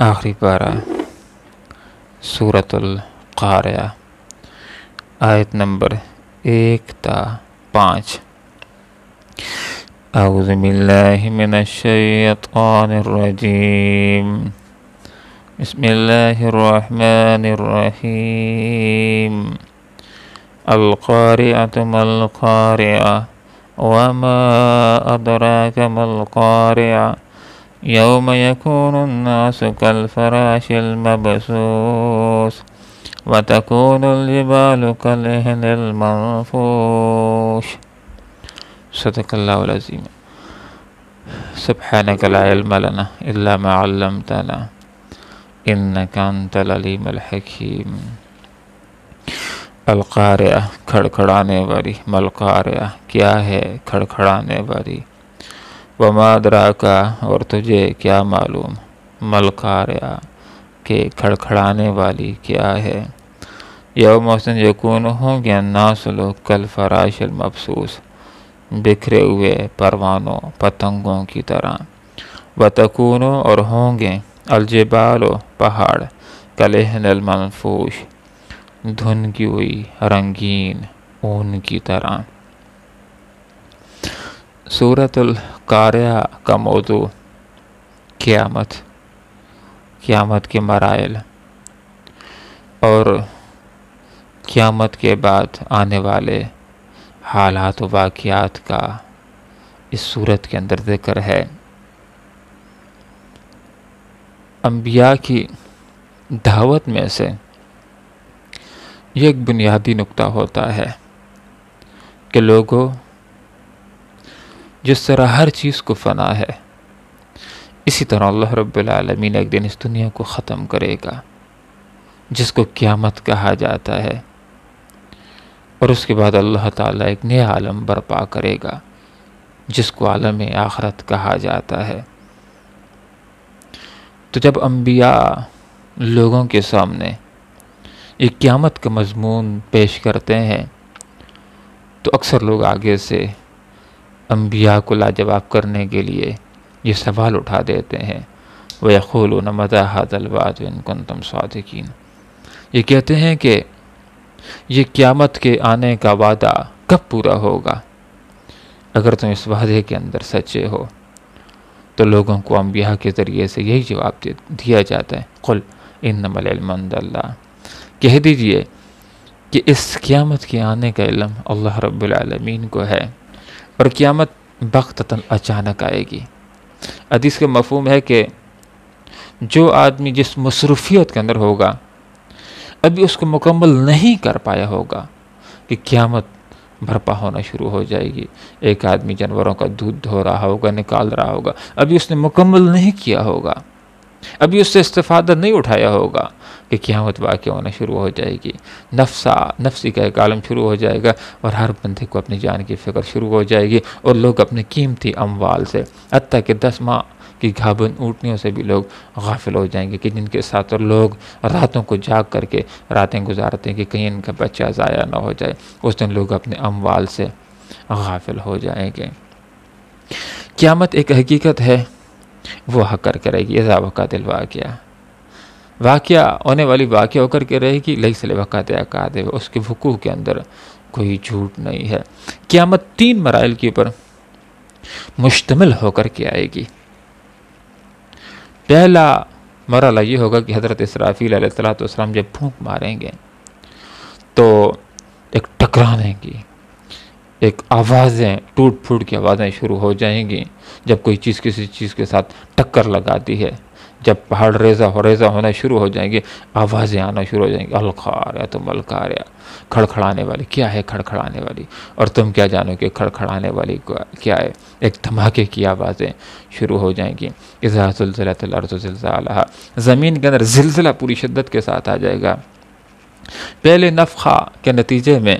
آخری پارہ سورۃ القاریہ، آیت نمبر 1 تا 5۔ اعوذ باللہ من الشیطان الرجیم، بسم اللہ الرحمن الرحیم۔ القارعۃ ما القارعۃ وما ادراک ما القارعۃ یوم یکون الناس کالفراش المبثوث وتکون الجبال کالعہن المنفوش۔ صدق اللہ العظیم۔ سبحانک لا علم لنا الا ما علمتنا انک انت العلیم الحکیم۔ القارعہ، کھڑکھڑانے والی، ما القارعہ، کیا ہے کھڑکھڑانے والی، وما ادراک، اور تجھے کیا معلوم، ما القارعہ، کہ کھڑکھڑانے والی کیا ہے۔ یوم اسن یکون، ہوں گے الناس لوگ، کالفراش المبثوث، بکھرے ہوئے پروانوں پتنگوں کی طرح، وتکون، اور ہوں گے الجبال، پہاڑ، کالعہن المنفوش، دھن کی ہوئی رنگین اون کی طرح۔ سورۃ القاریہ کا موضوع قیامت کے مراحل اور قیامت کے بعد آنے والے حالات و واقعات کا اس صورت کے اندر ذکر ہے۔ انبیاء کی دعوت میں سے یہ ایک بنیادی نقطہ ہوتا ہے کہ لوگوں، جس طرح ہر چیز کو فنا ہے، اسی طرح اللہ رب العالمین ایک دن اس دنیا کو ختم کرے گا، جس کو قیامت کہا جاتا ہے، اور اس کے بعد اللہ تعالیٰ ایک نیا عالم برپا کرے گا جس کو عالم آخرت کہا جاتا ہے۔ تو جب انبیاء لوگوں کے سامنے یہ قیامت کا مضمون پیش کرتے ہیں تو اکثر لوگ آگے سے انبیاء کو لاجواب کرنے کے لیے یہ سوال اٹھا دیتے ہیں، وَيَقُولُونَ مَتَىٰ هَٰذَا الْوَعْدُ إِن كُنتُمْ صَادِقِينَ۔ یہ کہتے ہیں کہ یہ قیامت کے آنے کا وعدہ کب پورا ہوگا، اگر تم اس وعدے کے اندر سچے ہو۔ تو لوگوں کو انبیاء کے ذریعے سے یہی جواب دیا جاتا ہے، قُلْ إِنَّمَا الْعِلْمُ عِندَ اللَّهِ، کہہ دیجئے کہ اس قیامت کے آنے کا علم اللہ رب العالمین کو ہے، اور قیامت بغتتاً اچانک آئے گی۔ حدیث کا مفہوم ہے کہ جو آدمی جس مصروفیت کے اندر ہوگا، ابھی اس کو مکمل نہیں کر پایا ہوگا کہ قیامت برپا ہونا شروع ہو جائے گی۔ ایک آدمی جانوروں کا دودھ دھو رہا ہوگا، نکال رہا ہوگا، ابھی اس نے مکمل نہیں کیا ہوگا، ابھی اس سے استفادہ نہیں اٹھایا ہوگا کہ قیامت واقع ہونا شروع ہو جائے گی۔ نفسی کا ایک عالم شروع ہو جائے گا، اور ہر بندے کو اپنی جان کی فکر شروع ہو جائے گی، اور لوگ اپنے قیمتی اموال سے، حتیٰ کہ 10 ماہ کی گھابن اونٹنیوں سے بھی لوگ غافل ہو جائیں گے، کہ جن کے ساتھ لوگ راتوں کو جاگ کر کے راتیں گزارتے ہیں کہ کہیں ان کا بچہ ضائع نہ ہو جائے، اس دن لوگ اپنے اموال سے غافل ہو جائیں گے۔ قیامت ایک حقیقت ہے، وہ حق کر کے رہے گی۔ اذا وقعت الواقعہ، واقعہ ہونے والی واقعہ ہو کر کے رہے گی، لیس لوقعتہا کاذب، اس کے وقوع کے اندر کوئی جھوٹ نہیں ہے۔ قیامت 3 مراحل کے اوپر مشتمل ہو کر کے آئے گی۔ پہلا مرحلہ یہ ہوگا کہ حضرت اسرافیل علیہ السلام جب پھونک ماریں گے تو ایک ٹکرانے کی، ایک آوازیں، ٹوٹ پھوٹ کی آوازیں شروع ہو جائیں گی۔ جب کوئی چیز کسی چیز کے ساتھ ٹکر لگاتی ہے، جب پہاڑ ریزہ ہونا شروع ہو جائیں گے، آوازیں آنا شروع ہو جائیں گی، القاریہ ما القاریہ، کھڑکھڑانے والی کیا ہے کھڑکھڑانے والی، اور تم کیا جانو کہ کھڑکھڑانے والی کیا ہے۔ ایک دھماکے کی آوازیں شروع ہو جائیں گی۔ اذا زلزلت الارض زلزالہا، زمین کے اندر زلزلہ پوری شدت کے ساتھ آ جائے گا۔ پہلے نفخہ کے نتیجے میں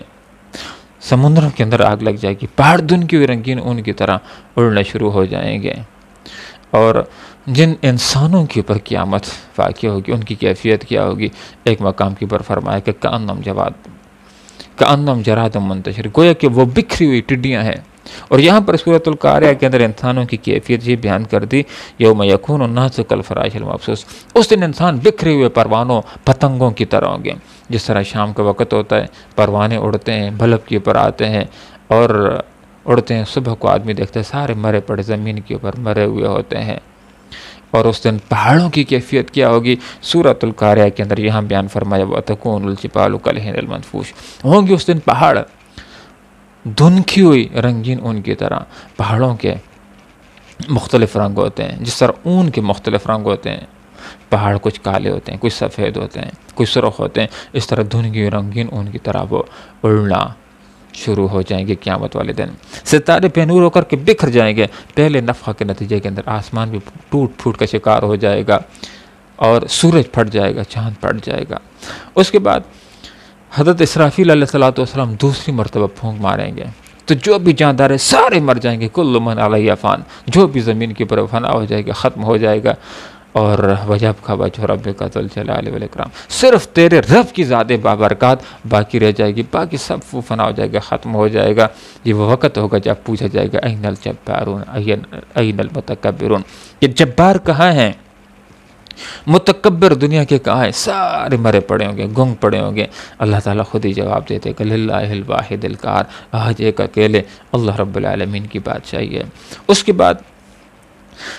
سمندروں کے اندر آگ لگ جائے گی، پہاڑ دھن کی رنگین اون کی طرح اڑنا شروع ہو جائیں گے، اور جن انسانوں کے اوپر قیامت واقع ہوگی ان کی کیفیت کیا ہوگی۔ ایک مقام کے اوپر فرمایا کہ کأنہم جراد منتشر، گویا کہ وہ بکھری ہوئی ٹڈیاں ہیں اور یہاں پر سورۃ القاریہ کے اندر انسانوں کی کیفیت یہ بیان کر دی، یوم یکون الناس کالفراش المبثوث، اس دن انسان بکھرے ہوئے پروانوں پتنگوں کی طرح ہوں گے۔ جس طرح شام کا وقت ہوتا ہے، پروانے اڑتے ہیں، بلب کے اوپر آتے ہیں اور اڑتے ہیں، صبح کو آدمی دیکھتے ہیں سارے مرے پڑے زمین کے اوپر مرے ہوئے ہوتے ہیں۔ اور اس دن پہاڑوں کی کیفیت کیا ہوگی؟ سورۃ القاریہ کے اندر یہاں بیان فرمایا وَتَكُونُ الْجِبَالُ كَالْعِهْنِ الْمَنْفُوشِ، ہوں گے اس دن پہاڑ دھنکی ہوئی رنگین اون کی طرح۔ پہاڑوں کے مختلف رنگ ہوتے ہیں، جس طرح اون کے مختلف رنگ ہوتے ہیں، پہاڑ کچھ کالے ہوتے ہیں، کچھ سفید ہوتے ہیں، کچھ سرخ ہوتے ہیں، اس طرح دھنکی ہوئی رنگین اون کی طرح وہ اڑنا شروع ہو جائیں گے قیامت والے دن۔ ستارے بے نور ہو کر کے بکھر جائیں گے، پہلے نفخہ کے نتیجے کے اندر آسمان بھی ٹوٹ پھوٹ کا شکار ہو جائے گا اور سورج پھٹ جائے گا، چاند پھٹ جائے گا۔ اس کے بعد حضرت اسرافیل علیہ السلام دوسری مرتبہ پھونک ماریں گے تو جو بھی جاندار ہے سارے مر جائیں گے، کل من علیہ فان، جو بھی زمین کے اوپر فنا ہو جائے گا، ختم ہو جائے گا۔ اور وَيَبْقَى وَجْهُ رَبِّكَ ذُو الْجَلَالِ وَالْإِكْرَامِ، صرف تیرے رب کی ذات بابرکات باقی رہ جائے گی، باقی سب فنا ہو جائے گا، ختم ہو جائے گا۔ یہ وہ وقت ہوگا جب پوچھا جائے گا اَيْنَ الْجَبَّارُونَ اَيْنَ الْمُتَكَبِّرُونَ، کہ جبار کہاں ہیں، متکبر دنیا کے کہاں ہیں؟ سارے مرے پڑے ہوں گے، گنگ پڑے ہوں گے۔ اللہ تعالیٰ خود ہی جواب دیتے کہ للہ الواحد القہار، آج ایک اکیلے اللہ رب العالمین کی بادشاہی ہے۔ اس کے بعد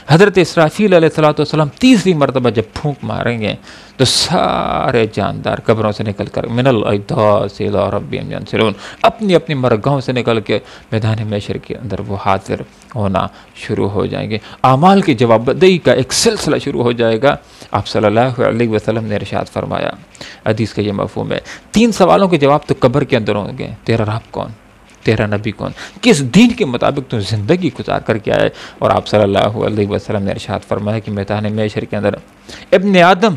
حضرت اسرافیل علیہ السلام تیسری مرتبہ جب پھونک ماریں گے تو سارے جاندار قبروں سے نکل کر من الاجداث الی ربہم ینسلون، اپنی اپنی مرگاہوں سے نکل کے میدان محشر کے اندر وہ حاضر ہونا شروع ہو جائیں گے۔ اعمال کی جواب دہی کا ایک سلسلہ شروع ہو جائے گا۔ آپ صلی اللہ علیہ وسلم نے ارشاد فرمایا، حدیث کا یہ مفہوم ہے، 3 سوالوں کے جواب تو قبر کے اندر ہوں گے۔ تیرا رب کون، تیرا نبی کون، کس دین کے مطابق تو زندگی گزار کر کے آئے؟ اور آپ صلی اللہ علیہ وسلم نے ارشاد فرمایا کہ میدان محشر کے اندر ابن آدم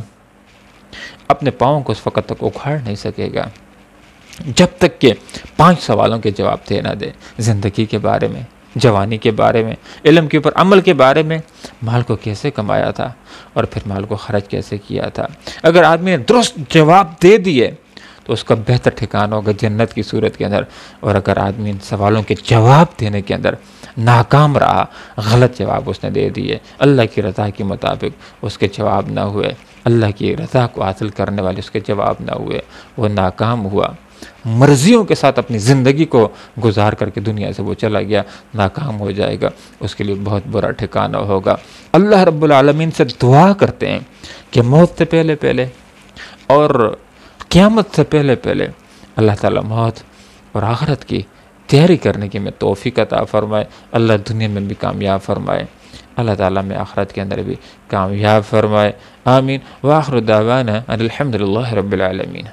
اپنے پاؤں کو اس وقت تک اکھاڑ نہیں سکے گا جب تک کہ 5 سوالوں کے جواب دے نہ دے، زندگی کے بارے میں، جوانی کے بارے میں، علم کے اوپر عمل کے بارے میں، مال کو کیسے کمایا تھا اور پھر مال کو خرچ کیسے کیا تھا۔ اگر آدمی نے درست جواب دے دیے تو اس کا بہتر ٹھکانہ ہوگا جنت کی صورت کے اندر، اور اگر آدمی ان سوالوں کے جواب دینے کے اندر ناکام رہا، غلط جواب اس نے دے دیے، اللہ کی رضا کے مطابق اس کے جواب نہ ہوئے، اللہ کی رضا کو حاصل کرنے والے اس کے جواب نہ ہوئے، وہ ناکام ہوا، مرضیوں کے ساتھ اپنی زندگی کو گزار کر کے دنیا سے وہ چلا گیا، ناکام ہو جائے گا، اس کے لیے بہت برا ٹھکانہ ہوگا۔ اللہ رب العالمین سے دعا کرتے ہیں کہ موت سے پہلے پہلے اور قیامت سے پہلے پہلے اللہ تعالیٰ موت اور آخرت کی تیاری کرنے کی میں توفیق عطا فرمائے، اللہ دنیا میں بھی کامیاب فرمائے، اللہ تعالیٰ میں آخرت کے اندر بھی کامیاب فرمائے، آمین۔ وآخر دعوانا ان الحمد للہ رب العالمین۔